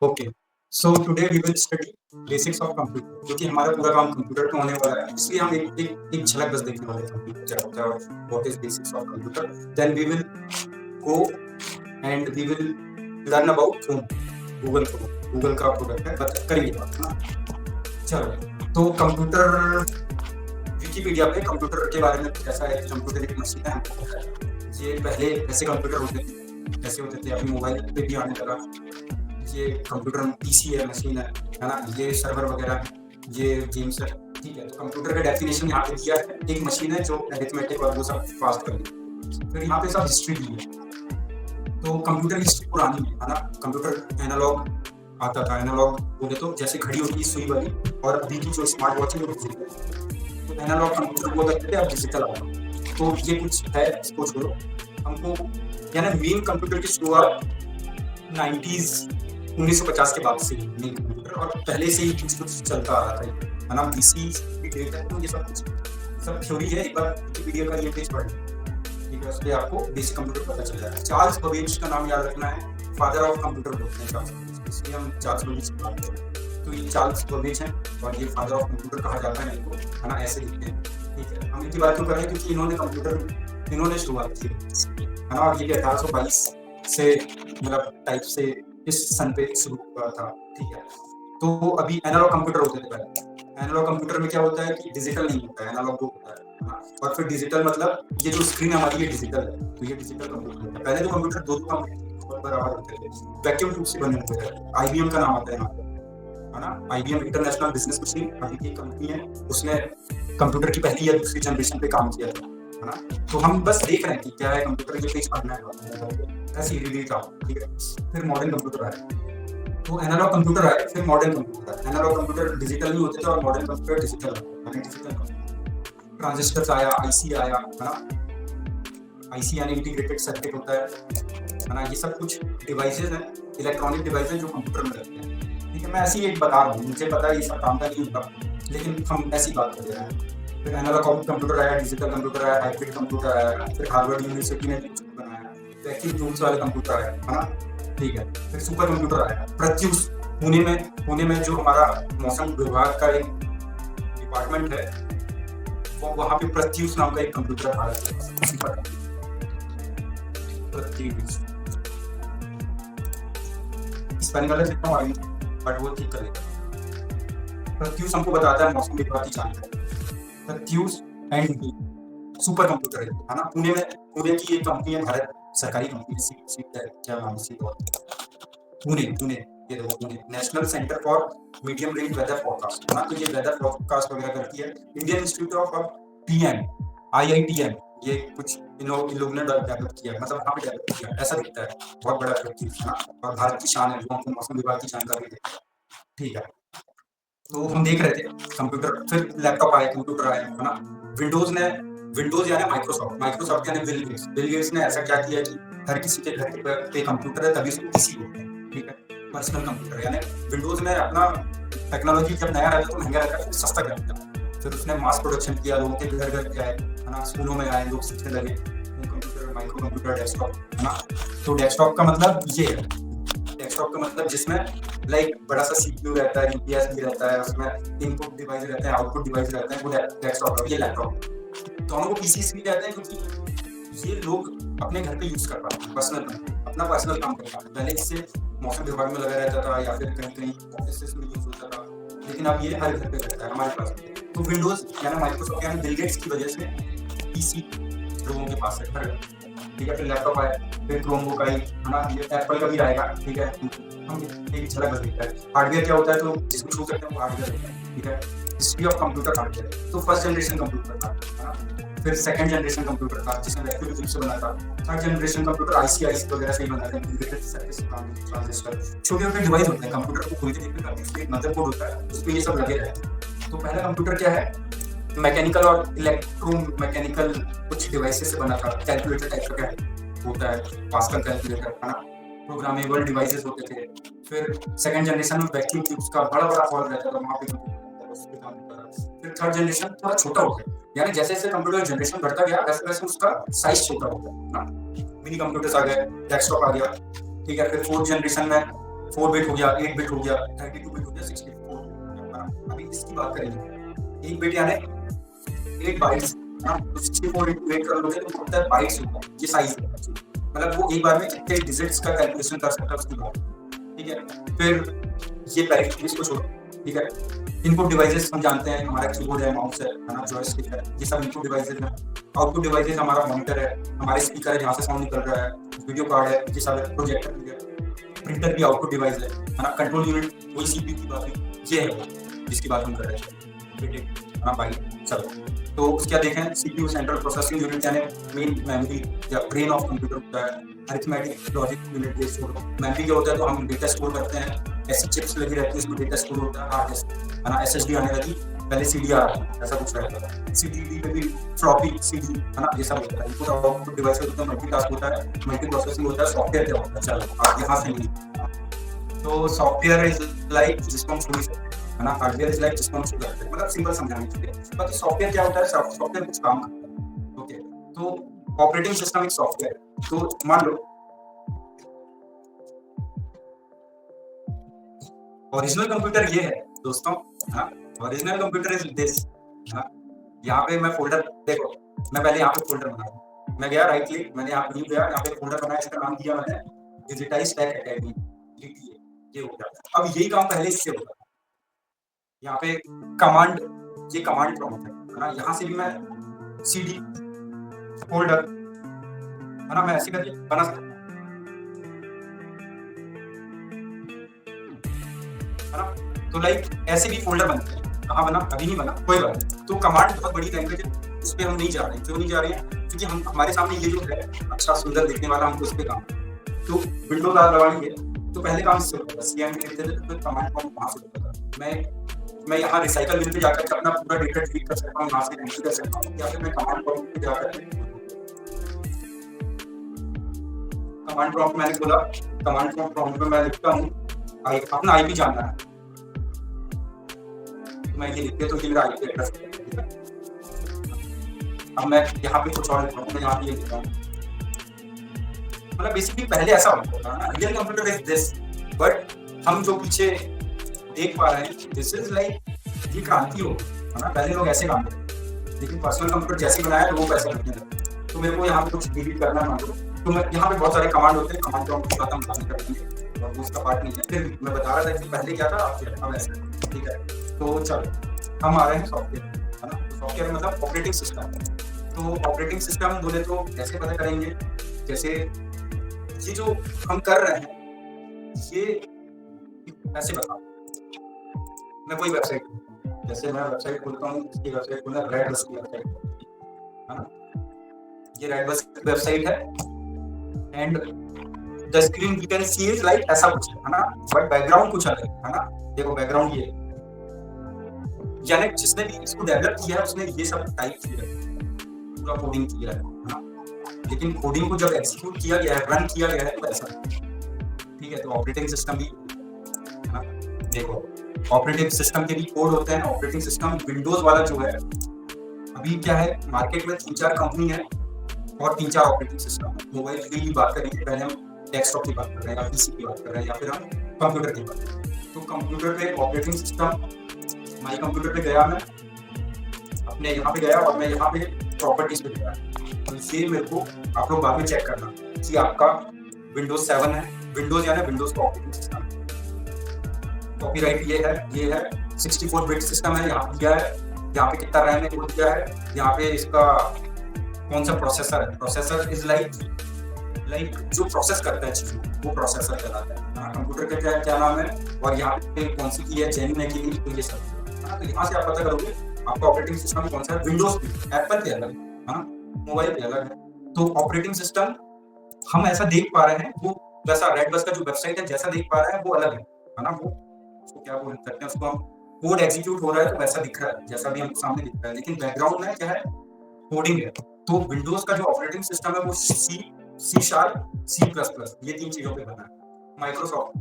Okay, so today we will study basics of computer, क्योंकि हमारा पूरा काम कंप्यूटर पे होने वाला है, इसलिए हम एक झलक बस देखने वाले हैं कंप्यूटर क्या होता है और what is basics of computer. Then we will go and we will learn about Chrome, Google का प्रोडक्ट है, बट करेंगे बात, है ना। चलो, तो कंप्यूटर विकिपीडिया पे कंप्यूटर के बारे में कैसा है। कंप्यूटर एक मशीन है, हमको पता है। ये पहले ऐसे कंप्यूटर होते थे, ऐसे होते थे, अभी मोबाइल पे भी आने लगा। ये कंप्यूटर पीसी है, मशीन है ना। ये सर्वर वगैरह है, ये गेम्स है, ठीक है। तो कंप्यूटर का डेफिनेशन यहाँ पे दिया है, एक मशीन है जो अरिथमेटिक और वो सब फास्ट कर दी। फिर यहाँ पे सब हिस्ट्री दी है। तो कंप्यूटर हिस्ट्री पुरानी है ना। कंप्यूटर एनालॉग आता था, एनालॉग बोले तो जैसे घड़ी होती है सुई वाली, और अभी की जो स्मार्ट वॉच है वो डिजिटल है। तो एनालॉग कंप्यूटर बोल सकते थे, अब डिजिटल आ गया। तो ये कुछ है, इसको छोड़ो। हमको यानी मेन कंप्यूटर की शुरुआत 1950 के बाद से मेन कंप्यूटर, और पहले से ही कुछ कुछ चलता आ रहा था, है ना। पीसी की डेट है, तो ये सब कुछ सब थ्योरी है। एक बार विकिपीडिया का ये पेज पढ़ लें, ठीक है, उस पर आपको बेसिक कंप्यूटर पता चल जाएगा। चार्ल्स बेबेज का नाम याद रखना है, फादर ऑफ कंप्यूटर बोलते हैं चार्ल्स बेबेज, इसलिए हम चार्ल्स बेबेज की बात करें। तो ये चार्ल्स बेबेज हैं और ये फादर ऑफ कंप्यूटर कहा जाता है इनको, है ना, ऐसे लिखते हैं, ठीक है। हम इनकी बात क्यों कर रहे हैं, क्योंकि इन्होंने शुरुआत की, है ना। और ये 1822 से मतलब टाइप से इस सन पे शुरू हुआ था, ठीक है। तो अभी एनालॉग कंप्यूटर होते थे पहले। एनालॉग कंप्यूटर में क्या होता है कि डिजिटल नहीं होता है, एनालॉग होता है, हाँ। और फिर डिजिटल मतलब ये जो स्क्रीन हमारी ये डिजिटल है, तो ये डिजिटल कंप्यूटर होता है। पहले तो कंप्यूटर दो कंप्यूटर बराबर होते थे, वैक्यूम ट्यूब से बने होते थे। आईबीएम का नाम आता है यहाँ पे, है ना। आईबीएम इंटरनेशनल बिजनेस मशीन अभी की कंपनी है, उसने कंप्यूटर की पहली या दूसरी जनरेशन पे काम किया था, है ना। तो हम बस देख रहे हैं कि क्या है कंप्यूटर, ये पेज पढ़ना है, ऐसे ही रीड था, ठीक है। फिर मॉडर्न कंप्यूटर आया, तो एनालॉग कंप्यूटर आए, फिर मॉडर्न कंप्यूटर आया। एनालॉग कंप्यूटर डिजिटल नहीं होते थे और मॉडर्न कंप्यूटर डिजिटल यानी डिजिटल कंप्यूटर। ट्रांजिस्टर्स आया, आईसी आया, है ना। आईसी यानी इंटीग्रेटेड सर्किट होता है ना। ये सब कुछ डिवाइसेस हैं, इलेक्ट्रॉनिक डिवाइसेस जो कंप्यूटर में लगते हैं, ठीक है। मैं ऐसे ही एक बता रहा हूँ, मुझे पता है ये सब काम का नहीं होता, लेकिन हम ऐसी बात कर रहे हैं। फिर एनालॉग कंप्यूटर आया, डिजिटल कंप्यूटर आया, हाइब्रिड कंप्यूटर आया, फिर हार्वर्ड यूनिवर्सिटी ने कुछ बनाया, वैक्यूम ट्यूब्स वाले कंप्यूटर आया, है ना, ठीक है। फिर सुपर कंप्यूटर आया, प्रत्यूष पुणे में जो हमारा मौसम विभाग का एक डिपार्टमेंट है, वो वहाँ पे प्रत्यूष नाम का एक कंप्यूटर आ रहा है। प्रत्यूष स्पेलिंग गलत लिखता हूँ, बट वो ठीक करेगा। प्रत्यूष हमको बताता है मौसम विभाग की जानकारी। प्रत्यूष एंड सुपर कंप्यूटर है ना। पुणे की एक कंपनी है, भारत सरकारी कंपनी, क्या नाम सी, पुणे ये देखो, Pune national centre for medium range weather forecast, है ना। तो ये वेदर फोरकास्ट वगैरह करती है। Indian Institute of TM, IITM, ये कुछ इन लोगों ने डेवलप किया, मतलब वहाँ पे डेवलप किया, ऐसा दिखता है। बहुत बड़ा व्यक्ति, है ना, और भारत की शान है, जो हमको मौसम विभाग की जानकारी देता है, ठीक है। तो हम देख रहे थे कंप्यूटर, फिर लैपटॉप आया, कंप्यूटर आया, है ना। विंडोज यानी माइक्रोसॉफ्ट यानी बिल गेट्स ने ऐसा क्या किया कि हर किसी के घर पे कंप्यूटर है, तभी उसको पीसी बोलते हैं, ठीक है। पर्सनल कंप्यूटर यानी विंडोज ने अपना टेक्नोलॉजी जब नया रहता तो महंगा रहता है, सस्ता कर दिया। फिर उसने मास प्रोडक्शन किया, लोगों के घर घर पे आए, है ना, स्कूलों में आए, लोग सीखने लगे कंप्यूटर, माइक्रो कंप्यूटर, डेस्कटॉप, है ना। तो डेस्कटॉप का मतलब ये है, डेस्कटॉप का मतलब जिसमें लाइक बड़ा सा सीपीयू रहता है, यूपीएस भी रहता है, उसमें इनपुट डिवाइस रहते हैं, आउटपुट डिवाइस रहते हैं, वो डेस्कटॉप है। ये लैपटॉप दोनों को पीसी इसलिए कहते हैं क्योंकि ये लोग अपने घर पे यूज कर पाते हैं, अपना पर्सनल काम कर पाते हैं। पहले इससे मौसम विभाग में लगा रहता था या फिर कहीं ऑफिस में यूज होता था, लेकिन अब ये हर घर पे रहता है हमारे पास। तो विंडोज यानी माइक्रोसॉफ्ट यानी बिल गेट्स की वजह से पीसी लोगों के पास है हर, ठीक है। फिर लैपटॉप आया, फिर क्रोमबुक आई, है ना। ये एप्पल का भी आएगा, ठीक है। हम एक झलक बस देखते हैं हार्डवेयर क्या होता है, तो जिसको छू सकते हैं वो हार्डवेयर होता है, ठीक है। हिस्ट्री ऑफ कंप्यूटर हार्डवेयर, तो फर्स्ट जनरेशन कंप्यूटर था, है ना। फिर सेकंड जनरेशन कंप्यूटर था जिसमें वैक्यूम ट्यूब से बना था। थर्ड जनरेशन कंप्यूटर आईसी वगैरह से ही बना था, इंटीग्रेटेड सर्किट ट्रांजिस्टर, छोटे छोटे डिवाइस होते हैं। कंप्यूटर को खोल के देखने का उसमें एक मदरबोर्ड होता है, उस पर ये सब लगे रहते हैं। तो पहला कंप्यूटर क्या है, मैकेनिकल और इलेक्ट्रोमैकेनिकल कुछ डिवाइसेस से बना था। कैलकुलेटर टाइप का होता है, पास्कल कैलकुलेटर, है ना। प्रोग्रामेबल डिवाइसेस होते थे। फिर सेकंड जनरेशन में वैक्यूम ट्यूब्स का बड़ा हॉल रहता था, वहाँ पे उस पे काम होता था। फिर थर्ड जनरेशन थोड़ा छोटा हो गया, यानी जैसे जैसे कंप्यूटर जनरेशन बढ़ता गया वैसे वैसे उसका साइज छोटा हो गया ना। मिनी कंप्यूटर्स आ गए, डेस्कटॉप आ गया, ठीक है। फिर फोर्थ जनरेशन में 4 बिट हो गया, 8 बिट हो गया, 32 बिट हो गया, 64 है ना। अभी इसकी बात करेंगे, 1 बिट यानी 8 बाइट्स है ना, तो 64 into 8 कर लोगे तो होता है बाइट्स होता है, ये साइज है मतलब वो एक बार में कितने डिजिट्स का कैलकुलेशन कर सकता है उसकी बात, ठीक है। फिर ये पैरामीटर्स को छोड़ो, ठीक है। इनपुट डिवाइसेस हम जानते हैं, हमारा कीबोर्ड है, माउस है ना, जॉयस्टिक है, ये सब इनपुट डिवाइसेस हैं। आउटपुट डिवाइसेस हमारा मॉनिटर है, हमारे स्पीकर है जहाँ से साउंड निकल रहा है, वीडियो कार्ड है, ये सब है, प्रोजेक्टर भी है, प्रिंटर भी आउटपुट डिवाइस है ना। कंट्रोल यूनिट वही सीपीयू की बात है, ये है वो जिसकी बात हम कर रहे हैं, हाँ भाई। चलो तो क्या देखें, सीपीयू सेंट्रल प्रोसेसिंग यूनिट यानी मेन मेमोरी या ब्रेन ऑफ कंप्यूटर होता है। अरिथमेटिक लॉजिक यूनिट ये स्टोर, मेमोरी क्या होता है तो हम डेटा स्टोर करते हैं, ऐसी चिप्स लगी रहती है उसमें डेटा स्टोर होता है, हार्ड डिस्क है ना। एसएसडी आने लगी, पहले सीडी आ रहा था, ऐसा कुछ रहता था। सीडी पे भी फ्लॉपी सीडी है ना, ये सब होता है। इनपुट आउटपुट डिवाइस होता है, मल्टीटास्क होता है, मल्टी प्रोसेसिंग होता है। सॉफ्टवेयर क्या होता है, चलो आप यहाँ से नहीं, तो सॉफ्टवेयर इज लाइक जिसको हम शुरू से है ना, हार्डवेयर इज लाइक जिसको हम शुरू करते हैं, मतलब सिंपल समझाने के लिए। बाकी सॉफ्टवेयर क्या होता है, सॉफ्टवेयर कुछ काम करता है, ओके। तो ऑपरेटिंग सिस्टम एक सॉफ्टवेयर, तो मान लो ओरिजिनल कंप्यूटर ये है दोस्तों, हाँ, ओरिजिनल कंप्यूटर इज दिस, हाँ। यहाँ पे मैं फोल्डर देखो, मैं पहले यहाँ पे फोल्डर बनाया, मैं गया राइट क्लिक, मैंने यहाँ न्यू गया, यहाँ पे फोल्डर बनाया, इसका नाम दिया मैंने डिजिटाइज टेक एकेडमी, ये हो गया। अब यही काम पहले इससे होता था, यहाँ पे कमांड, ये कमांड प्रॉम्प्ट है ना, यहाँ से भी मैं सीडी फोल्डर है ना, मैं ऐसे करके बना सकता हूँ है ना। तो लाइक ऐसे भी फोल्डर बनते हैं, कहाँ बना, अभी नहीं बना, कोई बात नहीं। तो कमांड बहुत बड़ी लैंग्वेज है, उस पर हम नहीं जा रहे हैं। क्यों नहीं जा रहे हैं, क्योंकि हम हमारे सामने ये जो है अच्छा सुंदर दिखने वाला, हमको उस पर काम, तो विंडोज लगानी है तो पहले काम इससे होता है, सीएमडी लिखते थे तो कमांड प्रॉम्प्ट वहाँ से होता था। मैं यहाँ रिसाइकल बिन पे जाकर के अपना पूरा डेटा डिलीट कर सकता हूँ, यहाँ से एंट्री कर सकता हूँ, या फिर मैं कमांड प्रॉम्प्ट पे जाकर कमांड प्रॉम्प्ट मैंने बोला, कमांड प्रॉम्प्ट में मैं लिखता हूँ अपना आईपी जानना है, मैं ये लिख के तो ये मेरा आईपी एड्रेस है। अब मैं यहाँ पे कुछ और लिखता हूँ, मैं यहाँ पे ये लिखता हूँ, मतलब बेसिकली पहले ऐसा होता था ना, real computer is this, but हम जो पीछे देख पा रहे हैं दिस इज लाइक ये क्रांति हो है ना। पहले लोग ऐसे काम करते, लेकिन पर्सनल कंप्यूटर जैसे बनाया लोगों को ऐसे करने लगे। तो मेरे को यहाँ पे कुछ डिलीट करना है तो मैं यहाँ पे बहुत सारे कमांड होते हैं, कमांड प्रॉम्प्ट का हम बात करेंगे और उसका पार्ट नहीं है। फिर मैं बता रहा था कि पहले क्या था, अब ऐसे, ठीक है। तो चलो हम आ रहे हैं सॉफ्टवेयर है ना, तो सॉफ्टवेयर मतलब ऑपरेटिंग सिस्टम। तो ऑपरेटिंग सिस्टम बोले तो कैसे पता करेंगे, जैसे ये जो हम कर रहे हैं ये ऐसे बताओ, मैं कोई वेबसाइट, जैसे मैं वेबसाइट खोलता हूँ, इसकी वेबसाइट खोलना रेड बस की वेबसाइट है ना, ये रेड बस की वेबसाइट है and the screen you can see is like ऐसा कुछ है ना, बट बैकग्राउंड कुछ अलग है ना। देखो बैकग्राउंड ये, यानी जिसने भी इसको डेवलप किया है उसने ये सब टाइप किया है, पूरा कोडिंग किया है ना, लेकिन कोडिंग को जब एग्जीक्यूट किया गया है, रन किया गया है तो ऐसा, ठीक है। तो ऑपरेटिंग सिस्टम भी है ना, देखो ऑपरेटिंग सिस्टम के भी कोड होते हैं। ऑपरेटिंग सिस्टम विंडोज वाला जो है, अभी क्या है मार्केट में 3-4 कंपनी है और 3-4 ऑपरेटिंग सिस्टम। मोबाइल की बात करेंगे, पहले हम डेस्कटॉप की बात कर रहे हैं या पीसी की बात कर रहे हैं या फिर हम कंप्यूटर की बात कर रहे हैं। तो कंप्यूटर पे ऑपरेटिंग सिस्टम, माई कंप्यूटर पे गया मैं, अपने यहाँ पे गया और मैं यहाँ पे प्रॉपर्टीज पे गया, तो ये मेरे को आप लोग बाद में चेक करना कि आपका विंडोज 7 है, विंडोज यानी विंडोज का ऑपरेटिंग सिस्टम। कॉपीराइट ये है 64 बिट सिस्टम है, यहाँ पे क्या है, यहाँ पे कितना रैम है, क्या है, यहाँ पे इसका कौन सा प्रोसेसर है। प्रोसेसर इज लाइक जो प्रोसेस करता है चीजों वो प्रोसेसर कहलाता है। कंप्यूटर का क्या नाम है और यहाँ पे कौन सी की है, जेन्युइन है कि नहीं, तो ये सब तो यहाँ से आप पता करोगे आपका ऑपरेटिंग सिस्टम कौन सा है। विंडोज पे एप्पल के अलग है ना, मोबाइल पे अलग है। तो ऑपरेटिंग सिस्टम हम ऐसा देख पा रहे हैं, वो वैसा रेड बस का जो वेबसाइट है जैसा देख पा रहे हैं वो अलग है ना। वो उसको क्या बोल सकते हैं, उसको हम कोड एग्जीक्यूट हो रहा है तो वैसा दिख रहा है जैसा भी हमको सामने दिख रहा है, लेकिन बैकग्राउंड में क्या है, कोडिंग है। तो विंडोज का जो ऑपरेटिंग सिस्टम है वो सी शार्प C++ ये 3 चीजों पे बना है। माइक्रोसॉफ्ट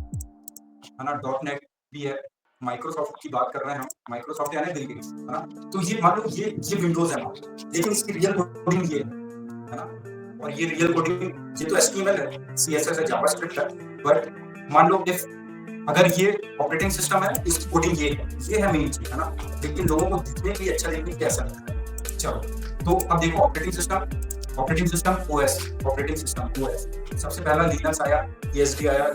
है ना, .NET भी है। माइक्रोसॉफ्ट की बात कर रहे हैं हम, माइक्रोसॉफ्ट यानी बिल गेट्स है ना। तो ये मान लो ये विंडोज है, लेकिन इसकी रियल कोडिंग ये है ना, और ये रियल कोडिंग ये तो HTML है, CSS है, जावास्क्रिप्ट है। बट मान लो इफ अगर ये ऑपरेटिंग सिस्टम है इसकी कोडिंग ये है मेन चीज, है ना। लेकिन लोगों को दिखने के लिए अच्छा देखने कैसा लगता है। चलो तो अब देखो operating system OS, operating system OS. सबसे पहला लिनक्स आया, ईएसडी आया,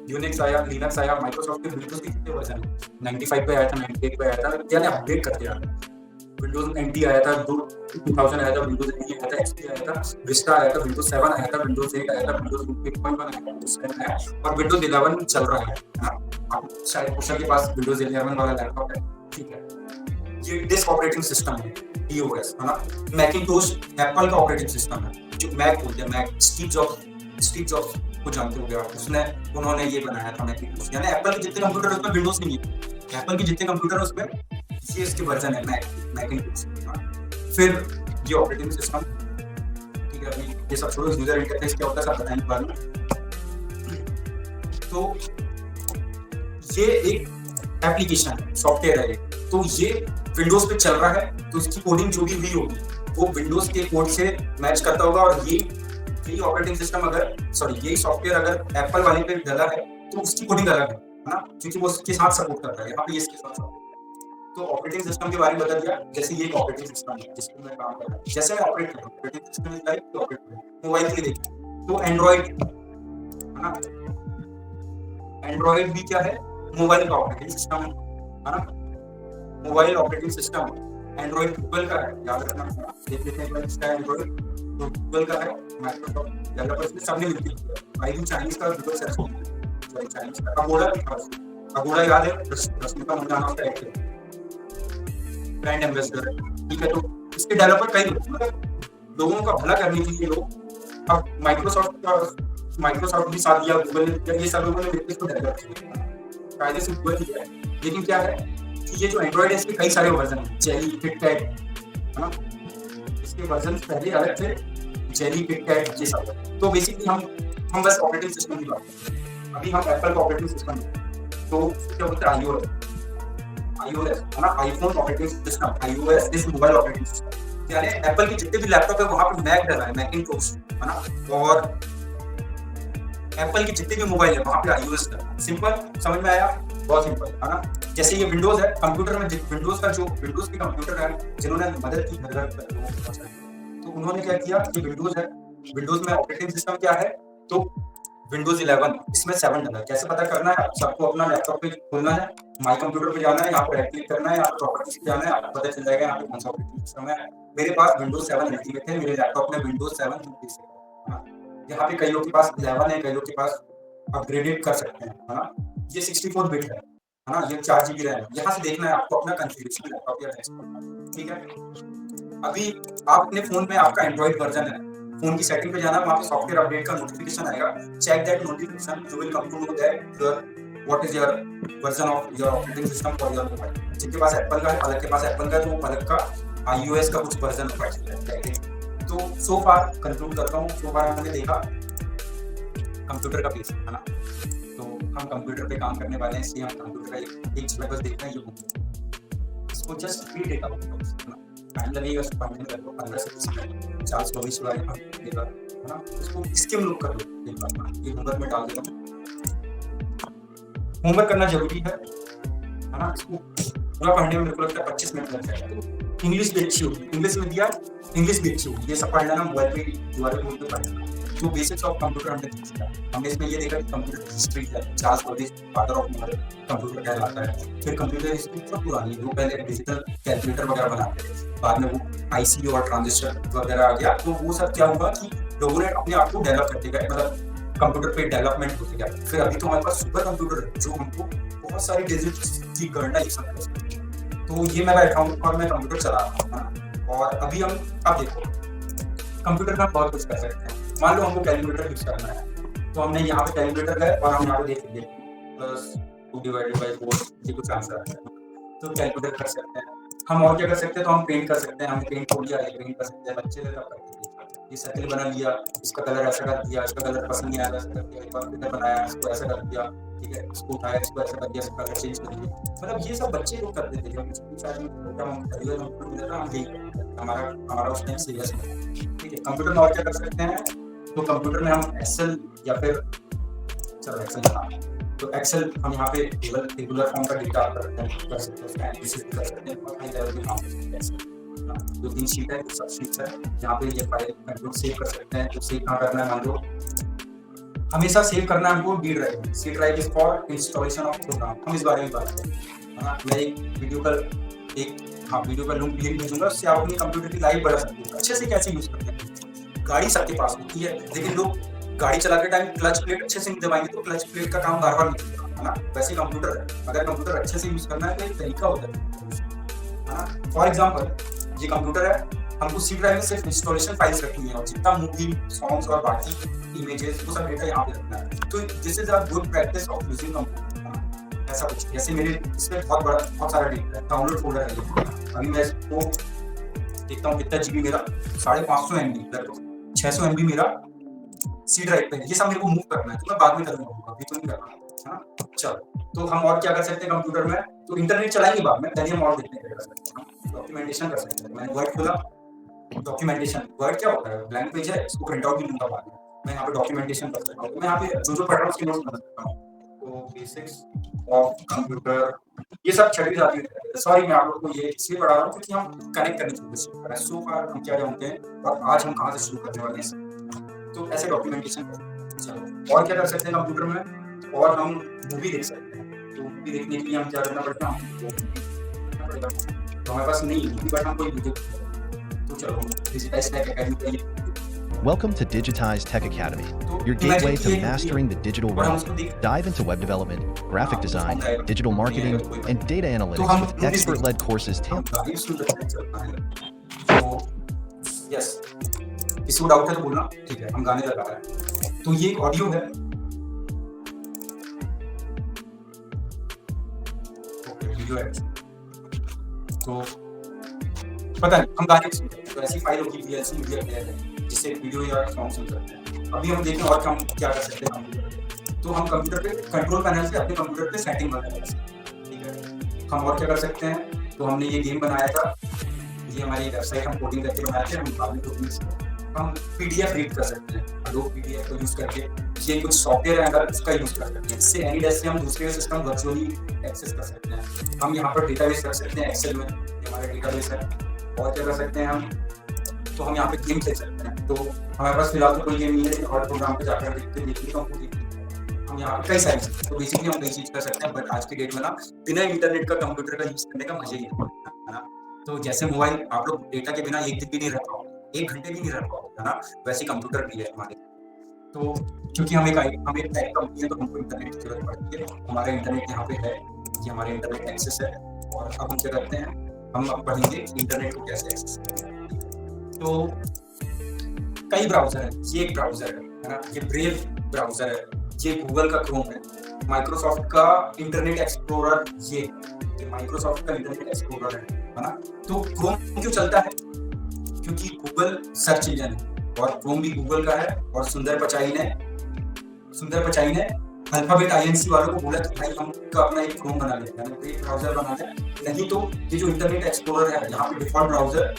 यूनिक्स आया, माइक्रोसॉफ्ट के विंडोज के कितने वर्जन 95 पे आया था, 98 पे आया था, यानी अपडेट करते आ रहे हैं। विंडोज एनटी आया था, 2000 आया था, विंडोज एनटी आया था, एक्सपी आया था, विस्टा आया था, विंडोज 7 आया था, विंडोज 8 आया था, विंडोज 8.1 आया था, विंडोज 7 आया और विंडोज 11 चल रहा है ना। आप शायद उषा के पास विंडोज 11 वाला लैपटॉप है, ठीक है। ये डिस्क ऑपरेटिंग सिस्टम है, डीओएस, है ना। मैकिंटोश एप्पल का ऑपरेटिंग सिस्टम है, जो मैक बोलते हैं, मैक। स्टीव जॉब्स को जानते होंगे आप, उन्होंने ये बनाया था मैकिंटोश। यानी एप्पल के जितने कंप्यूटर उसमें विंडोज नहीं है, एप्पल के जितने कंप्यूटर उसमें ये इसके वर्जन है मैकिंटोश। फिर ये ऑपरेटिंग सिस्टम, ठीक है। अभी ये सब छोड़ो, यूजर इंटरफेस क्या होता है सब बताएंगे बाद में। तो ये एक एप्लीकेशन है, सॉफ्टवेयर है, तो ये विंडोज पे चल रहा है, तो इसकी कोडिंग जो भी हुई होगी वो विंडोज के कोड से मैच करता होगा। और यही ऑपरेटिंग सिस्टम यही सॉफ्टवेयर अगर एप्पल वाले पे डला है तो उसकी कोडिंग अलग है ना, क्योंकि वो उसके साथ सपोर्ट कर रहा है। यहाँ पे इसके साथ तो ऑपरेटिंग सिस्टम के बारे में बता दिया। जैसे ये एक ऑपरेटिंग सिस्टम है जिसमें मैं काम कर रहा हूँ, जैसे मैं ऑपरेट कर रहा हूँ, operating system is like to operate mobile के लिए देखिए तो एंड्रॉइड, है ना। एंड्रॉइड भी क्या है, मोबाइल का ऑपरेटिंग सिस्टम है ना। Mobile operating system Android Google का है, याद रखना। देख लेते हैं इसका एंड्रॉइड तो गूगल का है, माइक्रोसॉफ्ट डेवलपर्स ने सबने मिलकर किया। आई चाइनीज का गूगल सर्च किया, चाइनीज का अगोड़ा याद है, रश्मिका मंदाना का एक्टर ब्रांड एम्बेसडर, ठीक है। तो इसके डेवलपर कई लोगों का भला करने के लिए लोग अब माइक्रोसॉफ्ट भी साथ दिया, गूगल ने दिया, ये सब लोगों ने मिलकर इसको डेवलप किया, कायदे से गूगल किया है। लेकिन क्या है कि ये जो एंड्रॉइड है इसके कई सारे वर्जन हैं, जेली, किटकैट, है ना। इसके वर्जन पहले अलग थे, जेली, किटकैट, ये सब। तो बेसिकली हम बस ऑपरेटिंग सिस्टम की बात करते हैं। अभी हम एप्पल का ऑपरेटिंग सिस्टम, तो क्या होता है iOS, है ना, iPhone operating system. iOS is mobile operating system, यानी एप्पल के जितने भी लैपटॉप है वहां पे मैक डला है, मैकिंटोश, है ना। और एप्पल के जितने भी मोबाइल है वहां पे iOS डला। सिंपल, समझ में आया? बहुत सिंपल, है ना। जैसे ये विंडोज है, कंप्यूटर में विंडोज के कंप्यूटर है जिन्होंने मदद की तो उन्होंने क्या किया कि विंडोज है, विंडोज में ऑपरेटिंग सिस्टम क्या है, तो विंडोज 11, इसमें 7 डला है। कैसे पता करना है? सबको अपना लैपटॉप पे खोलना है, माई कंप्यूटर पे जाना है, यहाँ पर राइट क्लिक करना है, यहाँ पर प्रॉपर्टीज पे जाना है, आपको पता चल जाएगा यहाँ पे कौन सा ऑपरेटिंग सिस्टम है। मेरे पास विंडोज 7 एक्टिवेट है, मेरे लैपटॉप में विंडोज 7 है। यहाँ पे कई लोगों के पास 11 है, कई लोगों के पास अपग्रेडेड कर सकते हैं, है ना। ये 64 बिट है ना, ये 4 GB रैम है। यहाँ से देखना है आपको अपना कॉन्फ़िगरेशन लैपटॉप या डेस्कटॉप, ठीक है। अभी आप अपने फोन में, आपका एंड्रॉइड वर्जन है, फोन की सेटिंग पे जाना, वहां पे सॉफ्टवेयर अपडेट का नोटिफिकेशन आएगा। Check that notification, you will come to know that what is your version of your operating system for your mobile. जिनके पास एप्पल का है, अलग के पास एप्पल का, तो वो अलग का iOS का कुछ वर्जन है। तो सो फार कंक्लूड करता हूँ, सो फार हमने देखा कंप्यूटर का बेस, है ना। तो हम कंप्यूटर पे काम करने वाले हैं, इसलिए हम कंप्यूटर का एक सिलेबस देखते हैं। ये इसको जस्ट रीड इट आउट, है ना। टाइम लगेगा उसको पढ़ने में, लगभग 15 से 20 मिनट, 424 वाले एक बार, है ना। इसको स्किम लुक कर लो एक बार, ये होमवर्क में डाल देता हूँ। होमवर्क करना जरूरी है ना। इसको पूरा पढ़ने में मेरे को लगता है 25 मिनट लग जाएगा। इंग्लिश भी अच्छी होगी, इंग्लिश में दिया, इंग्लिश भी अच्छी होगी। ये सब पढ़ लेना, मोबाइल पे दोबारा बोल के पढ़ लेना। जो बेसिक्स ऑफ कंप्यूटर हमने सीखा, हमने इसमें ये देखा कि कंप्यूटर हिस्ट्री है, Charles Babbage father of modern computer कहलाता है। फिर कंप्यूटर हिस्ट्री सब पुरानी है, जो पहले डिजिटल कैलकुलेटर वगैरह बनाते थे, बाद में वो आईसी और ट्रांजिस्टर वगैरह आ गया। तो वो सब क्या हुआ कि लोगों ने अपने आप को डेवलप करते गए, मतलब कंप्यूटर पे डेवलपमेंट होते गया। फिर अभी तो हमारे पास सुपर कंप्यूटर है जो हमको बहुत सारी डिजिट्स की गणना एक साथ कर सकते हैं। तो ये मैं बैठा हूँ और मैं कंप्यूटर चला रहा हूँ। और अभी हम, अब देखो कंप्यूटर में हम बहुत कुछ कर सकते हैं। मान लो हमको कैलकुलेटर यूज करना है, तो हमने यहाँ पे कैलकुलेटर गए और हम यहाँ पे देख लिए +2/4, ये कुछ आंसर है, तो कैलकुलेट कर सकते हैं। हम और क्या कर सकते हैं? तो हम पेंट कर सकते हैं, हमने पेंट हो लिया, पेंट कर सकते हैं। बच्चे ने करते हैं, ये सर्कल बना लिया, इसका कलर ऐसा कर दिया, इसका कलर पसंद नहीं आया, ऐसा कर दिया, एक बार फिर बनाया, इसको ऐसा कर दिया, ठीक है, इसको उठाया, इसको ऐसा कर दिया, इसका कलर चेंज कर दिया। मतलब ये सब बच्चे लोग करते थे। जब स्कूल साइड में प्रोग्राम हम मिला था, हम यही करते थे। हमारा उस टाइम सीरियस था, ठीक है। कंप्यूटर में और क्या कर सकते हैं? तो कंप्यूटर में हम एक्सेल या फिर चलो एक्सेल बना, तो एक्सेल हम यहाँ पे टेबुलर फॉर्म का डेटा कर सकते हैं, उसका एनालिसिस कर सकते हैं और हाई लेवल पे काम कर सकते हैं। 2-3 शीट है, सब शीट्स है, यहाँ पे ये फाइल कंट्रोल सेव कर सकते हैं। तो सेव कहाँ करना है, मान लो हमेशा सेव करना है हमको D drive. C drive is for installation of program, हम इस बारे में बात करेंगे। मैं एक वीडियो का लिंक भेजूंगा, उससे आप अपने कंप्यूटर की लाइफ बढ़ा सकते हैं। अच्छे से कैसे यूज करते हैं, गाड़ी सबके पास होती है, लेकिन लोग गाड़ी चलाते टाइम क्लच प्लेट अच्छे से नहीं दबाएंगे तो क्लच प्लेट का काम बार-बार नहीं होगा, है ना। वैसे कंप्यूटर है, अगर कंप्यूटर अच्छे से यूज करना है तो एक तरीका होता है ना। फॉर एग्जांपल ये कंप्यूटर है, हमको सी ड्राइव में सिर्फ इंस्टॉलेशन फाइल्स रखनी है और जितना मूवी, सॉन्ग्स और बाकी इमेजेस वो सब डेटा यहाँ पे रखना है। तो this is a good practice of using computer. ऐसा कुछ जैसे मेरे इसमें बहुत सारा डेटा है, डाउनलोड फोल्डर है। अभी मैं इसको देखता हूँ कितना जीबी मेरा, 550 MB, लगभग 600 MB मेरा सी ड्राइव पे। ये सब मेरे को मूव करना है, तो मैं बाद में करूंगा, अभी तो नहीं करना है ना। चलो, तो हम और क्या कर सकते हैं कंप्यूटर में, तो इंटरनेट चलाएंगे बाद में, पहले हम और देखने के कर सकते हैं, डॉक्यूमेंटेशन कर सकते हैं। मैंने वर्ड खोला, डॉक्यूमेंटेशन, वर्ड क्या होता है, ब्लैंक पेज है, इसको प्रिंट आउट भी लूंगा बाद में। मैं यहाँ पे डॉक्यूमेंटेशन कर सकता हूँ, तो मैं यहाँ पे जो पढ़ रहा हूँ उसके नोट्स बना सकता हूँ। तो बेसिक्स ऑफ कंप्यूटर, ये सब छठी जाती है। सॉरी, मैं आप लोगों को ये इसलिए पढ़ा रहा हूँ क्योंकि हम कनेक्ट करने की कोशिश कर रहे हैं। सो फार हम क्या जानते हैं और आज हम कहाँ से शुरू करने वाले हैं, तो ऐसे डॉक्यूमेंटेशन कर। चलो, और क्या कर सकते हैं कंप्यूटर में, और हम मूवी देख सकते हैं। तो मूवी देखने के लिए हम क्या करना पड़ता है, तो हमारे पास नहीं है, बट हम कोई वीडियो, तो चलो Digitize Tech Academy. Welcome to Digitized Tech Academy, your gateway to mastering the digital realm. Dive into web development, graphic design, digital marketing, and data analytics with expert-led courses yes, इसको doubt है तो बोलना, ठीक है, हम गाने लगा रहे हैं। तो ये ऑडियो है, वीडियो है, तो पता नहीं हम गाने सुनते हैं, तो ऐसी फाइल होगी VLC मीडिया प्लेयर है जिससे वीडियो या सॉन्ग सुन सकते हैं। अभी हम देखें और हम क्या कर सकते हैं कंप्यूटर। तो हम कंप्यूटर पे कंट्रोल पैनल से अपने कंप्यूटर पे सेटिंग वगैरह कर सकते हैं, ठीक है। हम और क्या कर सकते हैं, तो हमने ये गेम बनाया था, ये हमारी वेबसाइट हम कोडिंग करके बनाए थे, हम बाद में हम PDF रीड कर सकते हैं। Adobe PDF को यूज करके ये कुछ सॉफ्टवेयर है, अगर उसका यूज कर सकते हैं, इससे एनी डेस्क से हम दूसरे सिस्टम वर्चुअली एक्सेस कर सकते हैं। हम यहाँ पर डेटाबेस रख सकते हैं, एक्सेल में हमारा डेटाबेस है। और क्या कर सकते हैं हम, तो हम यहाँ पे गेम खेल सकते हैं। तो हमारे पास फिलहाल तो कोई गेम नहीं है, और प्रोग्राम पे जाकर देखते हम यहाँ कई सारी चीज़, तो बेसिकली हम कई चीज़ कर सकते हैं। बट आज की डेट में ना बिना इंटरनेट का कंप्यूटर का यूज करने का मजा ही है ना। तो जैसे मोबाइल आप लोग डेटा के बिना एक दिन भी नहीं रह पाओ, 1 घंटे भी नहीं रह पाओ, है ना, वैसे कंप्यूटर भी है हमारे। तो क्योंकि हम एक टेक कंपनी है, तो हमको इंटरनेट की जरूरत पड़ती है। हमारा इंटरनेट यहाँ पे है, ये हमारे इंटरनेट एक्सेस है। और अब हम क्या करते हैं, हम अब पढ़ेंगे इंटरनेट को कैसे एक्सेस करें। तो कई ब्राउजर है, ये एक ब्राउजर है ना, ये ब्रेव ब्राउजर है, ये गूगल का क्रोम है, माइक्रोसॉफ्ट का इंटरनेट एक्सप्लोरर, ये माइक्रोसॉफ्ट का इंटरनेट एक्सप्लोरर है ना। तो क्रोम क्यों चलता है, क्योंकि गूगल सर्च इंजन है और क्रोम भी गूगल का है। और सुंदर पिचाई ने अल्फाबेट INC वालों को बोला कि भाई हम अपना एक क्रोम बना लेते हैं, एक ब्राउजर बना लें। नहीं तो ये जो इंटरनेट एक्सप्लोरर है, यहाँ पे डिफॉल्ट ब्राउजर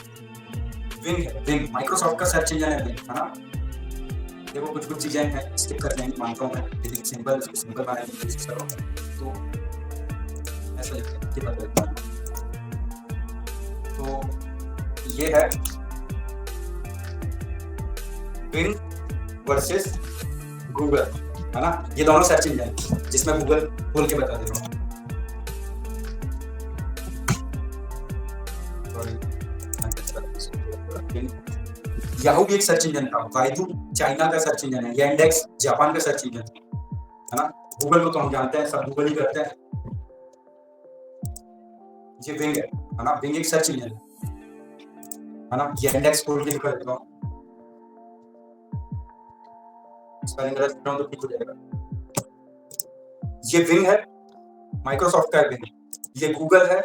विंग है, विंग माइक्रोसॉफ्ट का सर्च इंजन है, विंग, है ना। देखो कुछ चीजें हैं, स्किप कर देंगे, मानता हूँ मैं, लेकिन सिंपल बनाने की कोशिश करो। तो ऐसा लिखते हैं, तो ये है विंग वर्सेस गूगल, है ना। ये दोनों सर्च इंजन जिसमें गूगल खोल के बता दे रहा हूँ। याहू भी एक सर्च इंजन था, बाइडू चाइना का सर्च इंजन है, यांडेक्स जापान का सर्च इंजन है ना। गूगल को तो हम जानते हैं, सब गूगल ही करते हैं। ये विंग है ना, विंग एक सर्च इंजन है ना। यांडेक्स खोल के दिखा देता हूँ, स्पेलिंग गलत लिख रहा हूं तो ठीक हो जाएगा। ये विंग है, माइक्रोसॉफ्ट का विंग। ये गूगल है,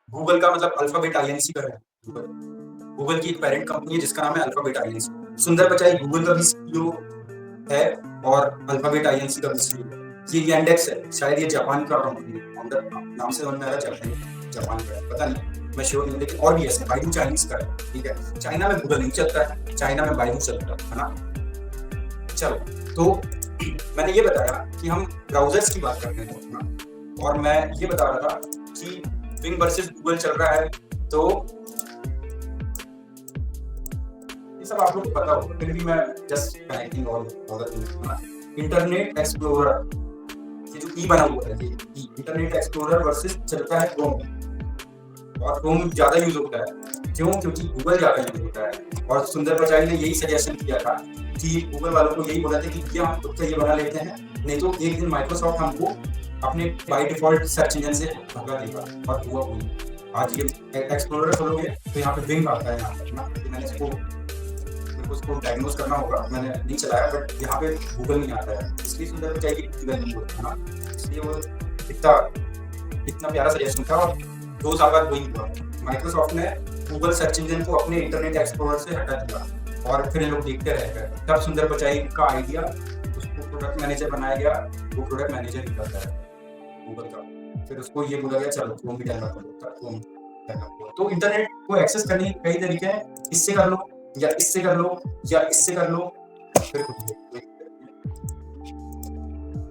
गूगल का मतलब अल्फाबेट INC का है। गूगल की एक पेरेंट कंपनी है जिसका नाम है अल्फाबेट INC। सुंदर पिचाई गूगल का भी CEO है और अल्फाबेट INC का भी CEO है। ये यांडेक्स है, शायद ये जापान का कंपनी है, नाम से समझ में आ रहा है, जापान का है, पता नहीं, मैं श्योर नहीं, लेकिन और भी ऐसे बाइडू चाइनीज का है, ठीक है। चाइना में गूगल नहीं चलता है, चाइना में बाइडू चलता है ना। चलो, तो मैंने ये बताया कि हम ब्राउजर्स की बात करते हैं अपना, और मैं ये बता रहा था कि बिंग वर्सेस गूगल चल रहा है, तो ये सब आप लोग को पता होगा, फिर भी मैं just connecting all the things. Internet explorer, ये जो ई बना हुआ है, ये इंटरनेट एक्सप्लोरर वर्सेस चलता है क्रोम, और क्रोम ज्यादा यूज होता है। क्यों? क्योंकि गूगल ज्यादा यूज होता है। और सुंदर पिचाई ने यही सजेशन किया था कि गूगल वालों को यही बोला था कि क्या हम खुद का ये बना लेते हैं, नहीं तो एक दिन माइक्रोसॉफ्ट हमको अपने बाय डिफॉल्ट सर्च इंजन से भगा देगा। और हुआ वही। आज ये एक्सप्लोरर खोलोगे तो यहाँ पे बिंग आता है, यहाँ पे ना, मैंने उसको डायग्नोज करना होगा, मैंने नहीं चलाया, बट यहाँ पे गूगल नहीं आता है, इसलिए सुंदर पिचाई की वैल्यू है ना, इसलिए वो इतना प्यारा सजेशन था। और 2 साल बाद वही हुआ, माइक्रोसॉफ्ट ने गूगल सर्च इंजन को अपने इंटरनेट एक्सप्लोरर से हटा दिया, और फिर लोग देखते रह गए। तब सुंदर पिचाई का आइडिया, उसको प्रोडक्ट मैनेजर बनाया गया, वो प्रोडक्ट मैनेजर ही करता है गूगल का। फिर उसको ये बोला गया चलो क्रोम भी डेवलप करो। तो इंटरनेट को एक्सेस करने के कई तरीके हैं, इससे कर लो या इससे कर लो या इससे कर लो, फिर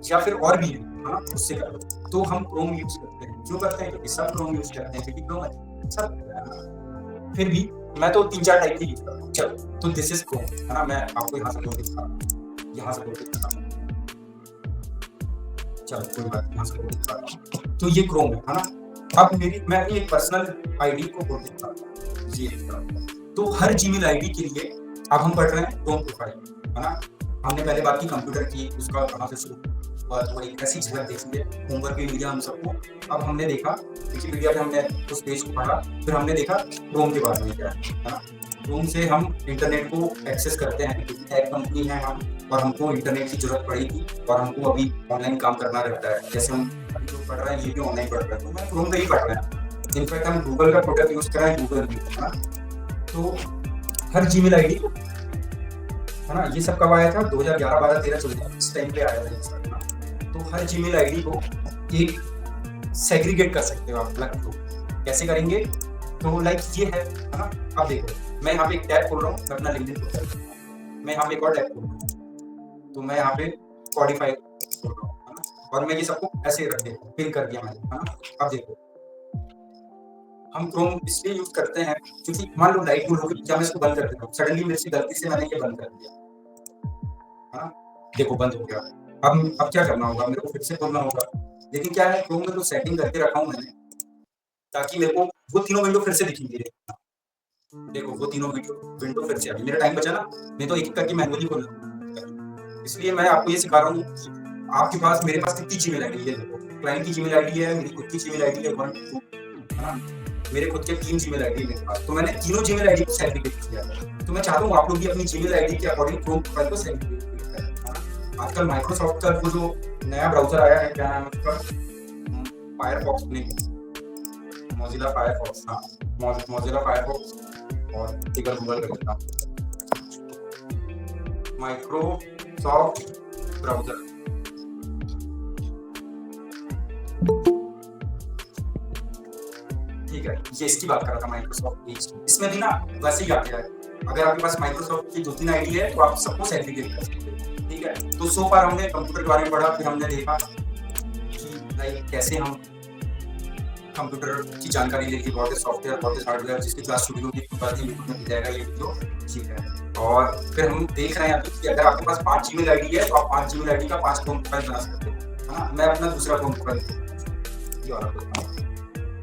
या फिर और भी है ना, उससे कर लो। तो हम क्रोम यूज करते हैं, क्यों करते हैं? क्योंकि सब क्रोम यूज करते हैं, क्योंकि क्रोम सब। फिर भी मैं तो 3-4 टाइप की यूज करता हूँ। चलो, तो दिस इज क्रोम, है ना, मैं आपको यहाँ से बोल के दिखा रहा हूँ, यहाँ से बोल के दिखा रहा हूँ। चलो कोई बात, यहाँ से बोल के दिखा रहा हूँ। तो ये क्रोम है ना। अब मैं अपनी एक पर्सनल आईडी को बोल देता हूँ, ये तो हर जीमेल आईडी के लिए अब हम पढ़ रहे हैं क्रोम प्रोफाइल, है ना। हमने पहले बात की कंप्यूटर की, उसका कहाँ से शुरू हुआ, तो एक ऐसी झलक देखिए, होमवर्क भी मिला हम सबको। अब हमने देखा विकिपीडिया पे, हमने उस पेज को पढ़ा, फिर हमने देखा क्रोम के बारे में क्या है ना। क्रोम से हम इंटरनेट को एक्सेस करते हैं, क्योंकि एक कंपनी है हम, और हमको इंटरनेट की जरूरत पड़ेगी, और हमको अभी ऑनलाइन काम करना रहता है। जैसे हम अभी जो पढ़ रहे हैं, ये भी ऑनलाइन पढ़ रहे हैं, तो मैं क्रोम पे ही पढ़ रहे हैं। इनफैक्ट हम गूगल का प्रोडक्ट यूज कर रहे हैं, गूगल भी, है ना। तो हर जीमेल आईडी को, है ना, ये सब कब आया था? 2011, 12, 13, 14 इस टाइम पे आया था ये सब, है ना। तो हर जीमेल आईडी को एक सेग्रीगेट कर सकते हो आप, अलग को कैसे करेंगे? तो लाइक ये है ना। अब देखो, मैं यहाँ पे एक टैब खोल रहा हूँ, मैं अपना लिंक्डइन खोल रहा हूँ, मैं यहाँ पे एक और टैब खोल रहा हूँ, तो मैं यहाँ पे कोडिफाई खोल रहा हूँ, है ना। और मैं ये सबको ऐसे रख देता हूँ, पिन कर दिया मैंने, है ना। अब देखो, हम क्रोम इसलिए यूज करते हैं क्योंकि मान लो लाइट गुल हो गई, क्या मैं इसको बंद कर देता हूँ, सडनली मेरे से गलती से मैंने ये बंद कर दिया, है ना। देखो बंद हो गया। अब क्या करना होगा? मेरे को फिर से खोलना होगा। लेकिन क्या है, क्रोम में तो सेटिंग करके रखा हूँ मैंने, ताकि मेरे को वो तीनों विंडो फिर से दिखेंगे। देखो वो तीनों विंडो फिर से आ गई, मेरा टाइम बचा ना, नहीं तो एक करके मैनुअली खोलना। इसलिए मैं आपको ये सिखा रहा हूँ कि आपके पास, मेरे पास कितनी जीमेल आईडी है। देखो, क्लाइंट की जीमेल आईडी है, मेरी खुद की जीमेल आईडी है 1 2, है ना। मेरे खुद के 3 जीमेल आईडी मेरे पास, तो मैंने तीनों जीमेल आईडी को सेग्रीगेट किया है। तो मैं चाहता हूँ आप लोग भी अपनी जीमेल आईडी के अकॉर्डिंग क्रोम प्रोफाइल को सेग्रीगेट करें, है ना। आजकल माइक्रोसॉफ्ट का वो जो नया ब्राउजर आया है, क्या नाम है उसका? फायरफॉक्स नहीं, मोजिला फायरफॉक्स, हाँ, मोजिला फायरफॉक्स, और टिकर गूगल कर देता हूँ, माइक्रोसॉफ्ट ब्राउजर। ठीक है, ये इसकी बात कर रहा था, माइक्रोसॉफ्ट एज। इसमें भी ना वैसे ही आ गया है, अगर आपके पास माइक्रोसॉफ्ट की 2-3 आईडी है तो आप सबको सेग्रीगेट कर सकते हैं, ठीक है। तो सो फार हमने कंप्यूटर के बारे में पढ़ा, फिर हमने देखा कि लाइक कैसे हम कंप्यूटर की जानकारी लेके, what is software, what is hardware, जिसकी क्लास स्टूडियो की बात है, यूट्यूब में मिल जाएगा ये वीडियो, ठीक है। और फिर हम देख रहे हैं अभी कि अगर आपके पास 5 जीमेल आईडी है, तो आप 5 जीमेल आईडी का 5 क्रोम प्रोफाइल बना सकते हो, है ना। मैं अपना दूसरा क्रोम प्रोफाइल,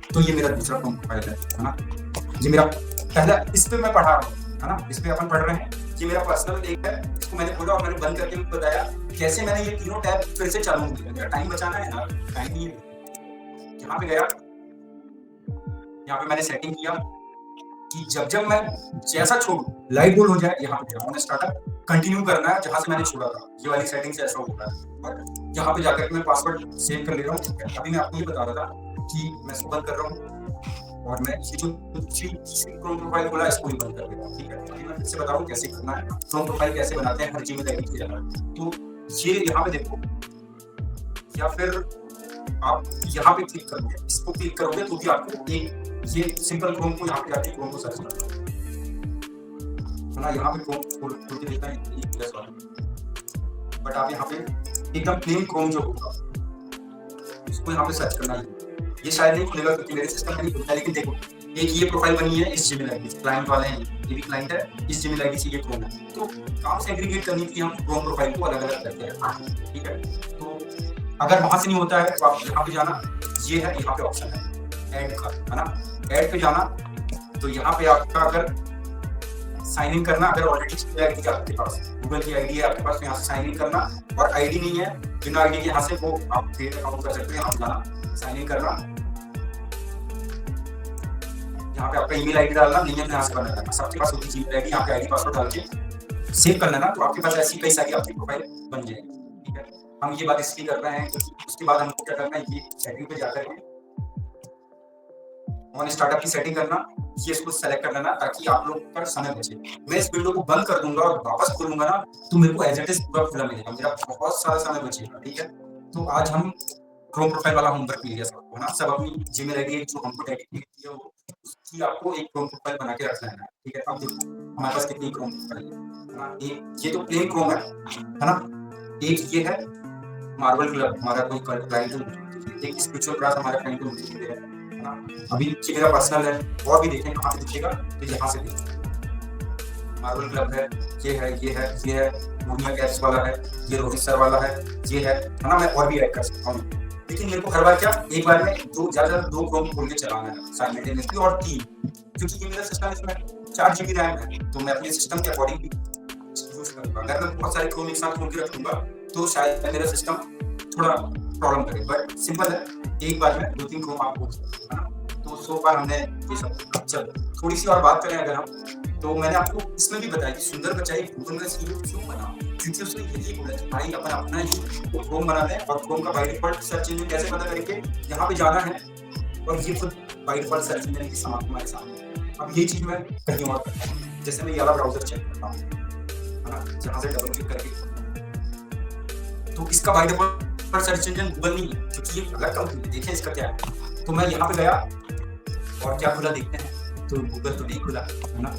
तो ये मेरा दूसरा क्रोम प्रोफाइल है ना। ये मेरा पहला, इस पे मैं पढ़ा रहा हूँ, है ना, इस पे अपन पढ़ रहे हैं। ये मेरा पर्सनल एक है, इसको मैंने खोला और मैंने बंद करके बताया कैसे मैंने ये तीनों टैब फिर से चालू किया। मेरा टाइम बचाना है ना, टाइम नहीं है। यहाँ पे गया, यहाँ पे मैंने सेटिंग किया कि जब मैं जैसा छोड़ू, लाइट बोल हो जाए, यहाँ पे गया, मैंने स्टार्टअप कंटिन्यू करना है जहाँ से मैंने छोड़ा था। ये वाली सेटिंग से ऐसा होता है, और यहाँ पे जाकर मैं पासवर्ड सेव कर ले रहा हूँ। अभी मैं आपको ये बता रहा था कि मैं इसको बंद कर रहा हूँ, और मैं ये जो क्रोम प्रोफाइल खोला इसको भी बंद कर देता हूँ, ठीक है। अभी मैं फिर से बता रहा हूँ कैसे करना है, क्रोम प्रोफाइल कैसे बनाते हैं हर जीमेल आईडी की जगह। तो ये यहाँ पे देखो, या फिर आप यहाँ पे क्लिक करोगे, इसको क्लिक करोगे तो भी आपको एक ये सिंपल क्रोम को यहाँ पे जाके क्रोम को सर्च करना है ना। यहाँ पे क्रोम खोल के देखना है, बट आप यहाँ पे एकदम प्लेन क्रोम जो होगा उसको यहाँ पे सर्च करना है। ये शायद नहीं खुलेगा क्योंकि मेरे सिस्टम में नहीं खुलता, लेकिन देखो एक ये प्रोफाइल बनी है इस जीमेल आईडी से, क्लाइंट वाले हैं, ये भी क्लाइंट है, इस जीमेल आईडी से ये क्रोम है। तो काम से एग्रीगेट करने के लिए हम क्रोम प्रोफाइल को अलग अलग करके रखते हैं, ठीक है। तो अगर वहां से नहीं होता है तो आप यहाँ पे जाना, ये है यहाँ पे ऑप्शन है ऐड का, है ना। ऐड पे जाना, तो यहाँ पे आपका अगर साइन इन करना, अगर ऑलरेडी जीमेल आईडी है आपके पास, गूगल की आईडी है आपके पास, तो यहाँ से साइन इन करना, और आईडी नहीं है बिना आईडी के यहाँ से वो आप क्रिएट अकाउंट कर सकते हैं। यहाँ पे जाना, साइन इन करना, यहाँ पे आपका ईमेल आईडी डालना, नहीं है यहाँ से बना करना, सबके पास होती जीमेल आईडी, यहाँ पे आईडी पासवर्ड डाल के सेव कर लेना, तो आपके पास ऐसी कई सारी आपकी प्रोफाइल बन जाएगी, ठीक है। हम ये बात इसलिए कर रहे हैं क्योंकि उसके बाद हमको क्या करना है, ये सेटिंग पे जाकर के ऑन स्टार्टअप की सेटिंग करना, ये इसको सेलेक्ट कर लेना ताकि आप लोग का समय बचे। मैं इस विंडो को बंद कर दूंगा और वापस खोलूंगा ना, तो मेरे को एज इट इज पूरा खुला मिलेगा, मेरा बहुत सारा समय बचेगा, ठीक है। तो आज हम क्रोम प्रोफाइल वाला होमवर्क मिल गया सबको, है ना। सब अपनी जीमेल आईडी जो हमको डेडिकेट किया हो उसकी आपको एक क्रोम प्रोफाइल बना के रखना है, ठीक है। अब देखो हमारे पास कितनी क्रोम प्रोफाइल है ना। एक ये तो प्लेन क्रोम है ना। एक ये है मार्वल क्लब, हमारा कोई क्लाइंट है। एक स्पिरिचुअल क्लास हमारा क्लाइंट है ना। अभी ये मेरा पर्सनल है, और भी देखें कहाँ से दिखेगा, तो यहाँ से दिखेगा। मार्वल क्लब है, ये है, ये है, ये है, मुर्मिया कैप्स वाला है, ये रोहित सर वाला है, ये है ना। मैं और भी ऐड कर सकता हूँ, लेकिन मेरे को हर बार क्या एक बार में दो क्रोम खोल के चलाना है साइमल्टेनियसली, और 3, क्योंकि ये मेरा सिस्टम इसमें 4 GB रैम है, तो मैं अपने सिस्टम के अकॉर्डिंग यूज करूंगा। अगर मैं बहुत सारे क्रोम एक साथ खोल के रखूंगा तो शायद मेरा सिस्टम थोड़ा प्रॉब्लम करे, बट सिंपल है, एक बार में 2-3 क्रोम आप खोल सकते हैं, है ना। तो सो फार हमने ये सब। चलो थोड़ी सी और बात करें अगर हम, तो मैंने आपको इसमें भी बताया कि सुंदर पिचाई गूगल का सीईओ क्यों बना, क्योंकि उसने यही बोला कि भाई अपन अपना ही क्रोम बना दें, और क्रोम का बाय डिफॉल्ट सर्च इंजन कैसे पता करेंगे, यहाँ पे जाना है और ये खुद बाय डिफॉल्ट सर्च इंजन के सामने हमारे सामने। अब ये चीज मैं कहीं और करता हूँ, जैसे मैं ये वाला ब्राउजर चेक करता हूँ, है ना, जहाँ से डबल क्लिक करके, तो इसका by default search engine Google नहीं है, क्योंकि ये अलग कंपनी है। देखें इसका क्या है, तो मैं यहाँ पे गया और क्या खुला देखते हैं, तो गूगल तो नहीं खुला, है ना,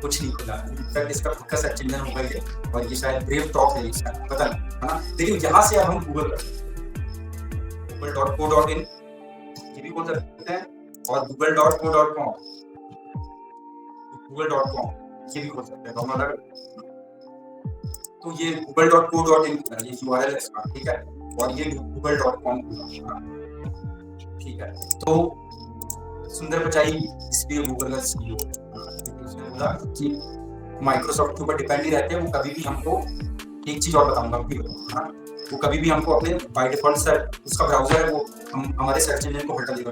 कुछ नहीं खुला। इनफैक्ट इसका खुद का सर्च इंजन होगा ये, और ये शायद ब्रेव टॉक है इसका, पता नहीं, है ना। लेकिन यहाँ से अब हम गूगल करते हैं, google.co.in ये भी खोल सकते हैं, और google.co.com ये भी खोल सकते हैं, दोनों अलग। तो ये google.co.in ये URL है इसका, ठीक है, और ये google.com, ठीक है। तो सुंदर पिचाई इसलिए गूगल का सीईओ कि माइक्रोसॉफ्ट के ऊपर डिपेंड ही रहते हैं। वो कभी भी हमको, एक चीज और बताऊंगा अभी, हाँ, वो कभी भी हमको अपने बाय डिफॉल्ट सर्च, उसका ब्राउजर है वो हमारे सर्च इंजन को हटा देगा,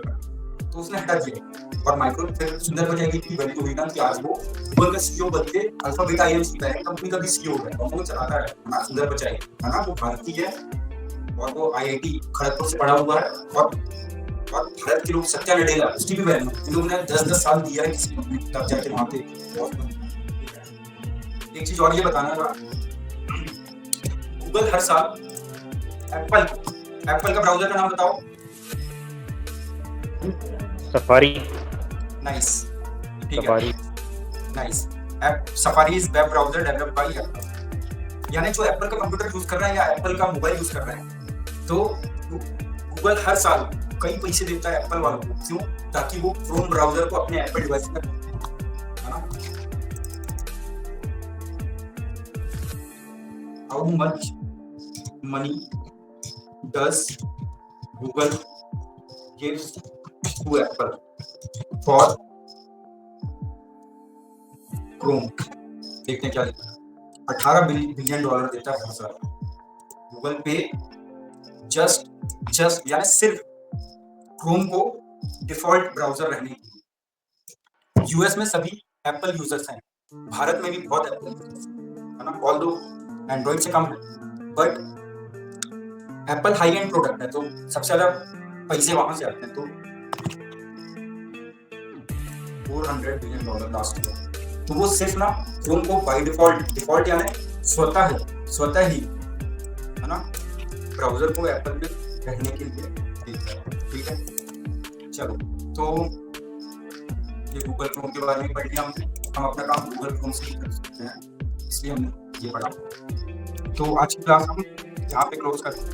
तो उसने हटा दिया। और माइक्रो फिर सुंदर पिचाई की वैल्यू हुई ना कि आज वो गूगल का सीईओ बन के अल्फाबेट INC पैरेंट कंपनी का भी सीईओ है, और वो चलाता है ना सुंदर पिचाई, है ना। वो भारतीय है और वो IIT खड़गपुर से पढ़ा हुआ है, और भारत के लोग सत्या नडेला उसकी भी वैल्यू, इन लोगों ने 10-10 साल दिया है किसी कंपनी तब जाके वहां पे। एक चीज और ये बताना था, गूगल हर साल एप्पल का ब्राउजर का नाम बताओ। सफारी। नाइस, ठीक है, nice. Safari is web browser developed by Apple, यानी जो एप्पल का कंप्यूटर यूज कर रहा है या एप्पल का मोबाइल यूज कर रहा है, तो गूगल हर साल कई पैसे देता है एप्पल वालों को, क्यों, ताकि वो क्रोम ब्राउजर को अपने एप्पल डिवाइस पर, है ना। How much money does Google gives to Apple for Chrome, देखते हैं क्या लिखा है। $18 बिलियन देता है हर साल गूगल पे, जस्ट यानी सिर्फ क्रोम को डिफॉल्ट ब्राउजर रहने के लिए। यूएस में सभी एप्पल यूजर्स हैं, भारत में भी बहुत एप्पल यूजर्स हैं, है ना, ऑल्दो एंड्रॉइड से कम है, but Apple high and product है, तो सबसे ज्यादा पैसे वहां से आते हैं। तो $400 बिलियन लास्ट ईयर, तो वो सिर्फ ना क्रोम को बाय डिफॉल्ट यानी स्वतः ही, है ना, ब्राउजर को एप्पल पे रहने के लिए, ठीक है। चलो, तो ये गूगल क्रोम के बारे में पढ़ लिया हमने, हम अपना काम गूगल क्रोम से ही कर सकते हैं, इसलिए हमने ये पढ़ा। तो आज की क्लास हम यहाँ पे क्लोज करते हैं।